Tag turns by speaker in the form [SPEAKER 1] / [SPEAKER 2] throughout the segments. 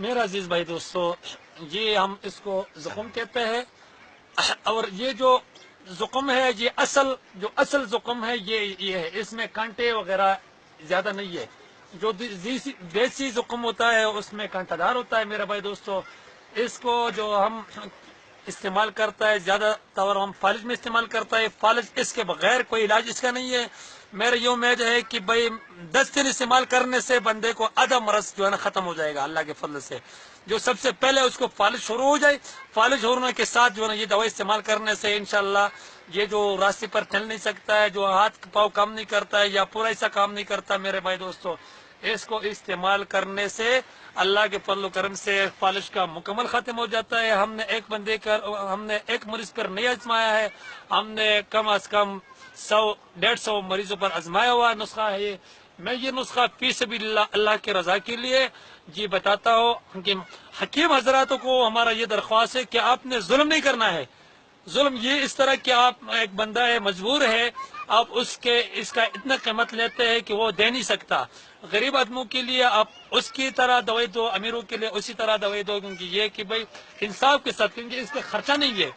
[SPEAKER 1] मेरा अजीज भाई दोस्तों, ये हम इसको जुकाम कहते हैं। और ये जो जुकाम है, ये असल जुकाम है, ये है। इसमें कांटे वगैरह ज्यादा नहीं है। जो देसी जुकाम होता है उसमें कांटादार होता है। मेरा भाई दोस्तों, इसको जो हम इस्तेमाल करता है, ज्यादातर हम फालिज में इस्तेमाल करता है। फालिज इसके बगैर कोई इलाज इसका नहीं है। मेरा ये उम्मीद है कि भाई 10 दिन इस्तेमाल करने से बंदे को आधा मरज जो है ना खत्म हो जाएगा अल्लाह के फजल से। जो सबसे पहले उसको फालिज शुरू हो जाए, फालिज होने के साथ जो है ना ये दवाई इस्तेमाल करने से इंशाल्लाह ये जो रास्ते पर चल नहीं सकता है, जो हाथ पाँव काम नहीं करता है या पूरा ऐसा काम नहीं करता, मेरे भाई दोस्तों इसको इस्तेमाल करने से अल्लाह के फजल करम से फालिज का मुकम्मल खत्म हो जाता है। हमने एक मरीज पर नहीं आजमाया है, हमने कम अज कम 100-150 मरीजों पर आजमाया हुआ नुस्खा है ये। मैं ये नुस्खा फी सबिलिल्लाह अल्लाह की रजा के लिए जी बताता हूँ कि हकीम हजरातों को हमारा ये दरख्वास्त है कि आपने जुल्म नहीं करना है। जुल्म ये इस तरह कि आप एक बंदा है, मजबूर है, आप इसका इतना कीमत लेते हैं कि वो दे नहीं सकता। गरीब आदमियों के लिए आप उसकी तरह दवाई दो, अमीरों के लिए उसी तरह दवाई दो, क्योंकि ये कि भाई इंसाफ के साथ, क्योंकि इसका खर्चा नहीं है।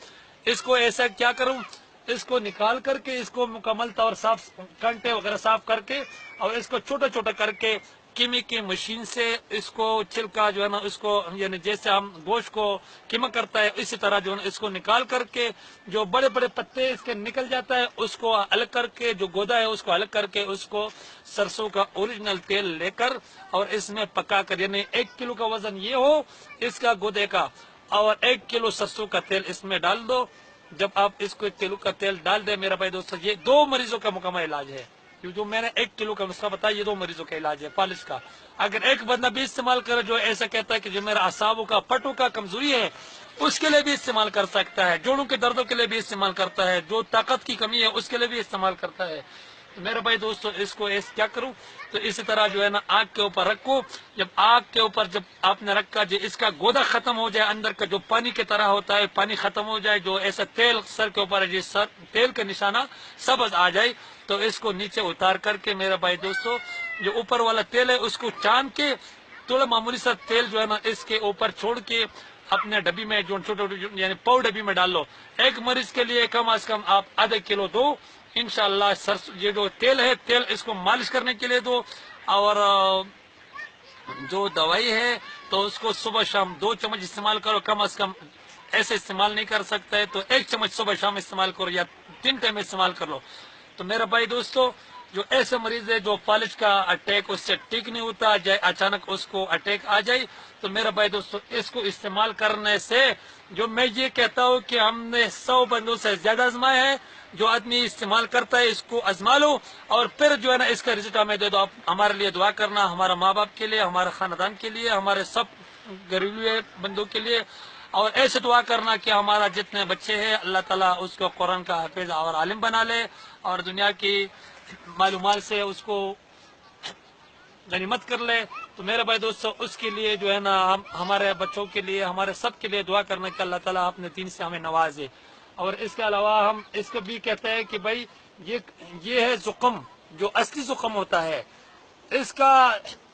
[SPEAKER 1] इसको ऐसा क्या करूं, इसको निकाल करके इसको मुकम्मल तौर साफ, कांटे वगैरह साफ करके और इसको छोटा छोटा करके कीमे की मशीन से इसको छिलका जो है ना उसको, यानी जैसे हम गोश्त को कीमा करता है इसी तरह जो है ना इसको निकाल करके जो बड़े बड़े पत्ते इसके निकल जाता है उसको अलग करके, जो गोदा है उसको अलग करके उसको सरसों का ओरिजिनल तेल लेकर और इसमें पका कर, यानी 1 किलो का वजन ये हो इसका गोदे का और 1 किलो सरसों का तेल इसमें डाल दो। जब आप इसको 1 किलो का तेल डाल दे मेरा भाई दोस्तों, ये 2 मरीजों का मुकम्मल इलाज है। जो मैंने 1 किलो का नुस्खा बताया ये 2 मरीजों का इलाज है फालिज का। अगर एक बंदा भी इस्तेमाल करे जो ऐसा कहता है कि जो मेरा असाबों का, पटों का कमजोरी है, उसके लिए भी इस्तेमाल कर सकता है, जोड़ों के दर्दों के लिए भी इस्तेमाल करता है, जो ताकत की कमी है उसके लिए भी इस्तेमाल करता है। तो मेरे भाई दोस्तों इसको क्या करूं, तो इसी तरह जो है ना आग के ऊपर रखो। जब आग के ऊपर जब आपने रखा, जो इसका गोदा खत्म हो जाए, अंदर का जो पानी की तरह होता है पानी खत्म हो जाए, जो ऐसा तेल सर के ऊपर है, जिस सर तेल का निशाना सबज आ जाए, तो इसको नीचे उतार करके मेरा भाई दोस्तों जो ऊपर वाला तेल है उसको छान के थोड़ा मामूली सा तेल जो है ना इसके ऊपर छोड़ के अपने डब्बी में, जो छोटे यानी पाव डब्बी में डाल लो। एक मरीज के लिए कम अज कम आप आधा किलो दो इंशाल्लाह। सरसों ये जो तेल है, तेल इसको मालिश करने के लिए दो। और जो दवाई है तो उसको सुबह शाम 2 चम्मच इस्तेमाल करो, कम अज कम। ऐसे इस्तेमाल नहीं कर सकते है तो 1 चम्मच सुबह शाम इस्तेमाल करो या 3 टाइम इस्तेमाल कर लो। तो मेरा भाई दोस्तों जो ऐसे मरीज है जो फालिज का अटैक उससे ठीक नहीं होता, जाए अचानक उसको अटैक आ जाए, तो मेरा भाई दोस्तों इसको इस्तेमाल करने से जो मैं ये कहता हूँ कि हमने 100 बंदों से ज्यादा आजमाया है। जो आदमी इस्तेमाल करता है इसको आजमा लो और फिर जो है ना इसका रिजल्ट हमें दे दो। आप हमारे लिए दुआ करना, हमारा माँ बाप के लिए, हमारे खानदान के लिए, हमारे सब गरीब बंदों के लिए। और ऐसे दुआ करना कि हमारा जितने बच्चे हैं अल्लाह ताला उसको कुरान का हाफिज और आलिम बना ले और दुनिया की मालूमात से उसको गनीमत कर ले। तो मेरे भाई दोस्तों उसके लिए जो है ना हमारे बच्चों के लिए, हमारे सब के लिए दुआ करना कि अल्लाह ताला अपने दीन से हमें नवाजे। और इसके अलावा हम इसको भी कहते हैं कि भाई ये है जुकाम, जो असली जुकाम होता है, इसका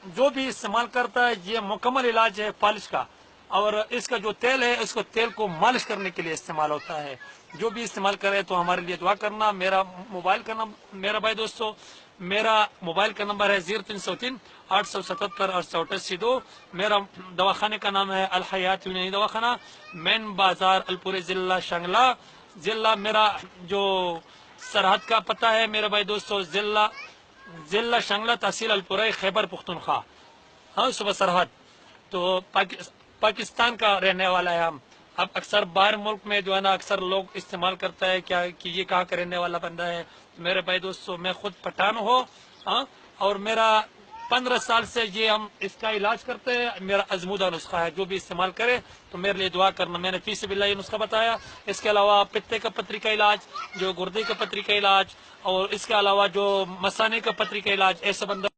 [SPEAKER 1] जो भी इस्तेमाल करता है ये मुकम्मल इलाज है फालिज का। और इसका जो तेल है इसको तेल को मालिश करने के लिए इस्तेमाल होता है। जो भी इस्तेमाल करे तो हमारे लिए दुआ करना। मेरा मोबाइल का नंबर, मेरा भाई दोस्तों मेरा मोबाइल का नंबर है 0303 877 882। मेरा दवाखाने का नाम है अल हयात यूनानी दवाखाना, मेन बाजार, अलपुरे, जिला शंगला जिला। मेरा जो सरहद का पता है मेरा भाई दोस्तों जिला शंगला, तहसील अलपुरे, खैबर पुख्तनख्वा, हाँ सुबह सरहद। तो पाकिस्तान का रहने वाला है हम। अब अक्सर बाहर मुल्क में जो है ना अक्सर लोग इस्तेमाल करता है क्या कि ये कहाँ का रहने वाला बंदा है। मेरे भाई दोस्तों मैं खुद पठान हूँ, हाँ, और मेरा 15 साल से ये हम इसका इलाज करते हैं। मेरा अजमूदा नुस्खा है, जो भी इस्तेमाल करे तो मेरे लिए दुआ करना। मैंने फी सबिलिल्लाह ये नुस्खा बताया। इसके अलावा पित्ते का पथरी का इलाज, जो गुर्दे का पथरी का इलाज, और इसके अलावा जो मसाने का पथरी का इलाज, ऐसा बंदा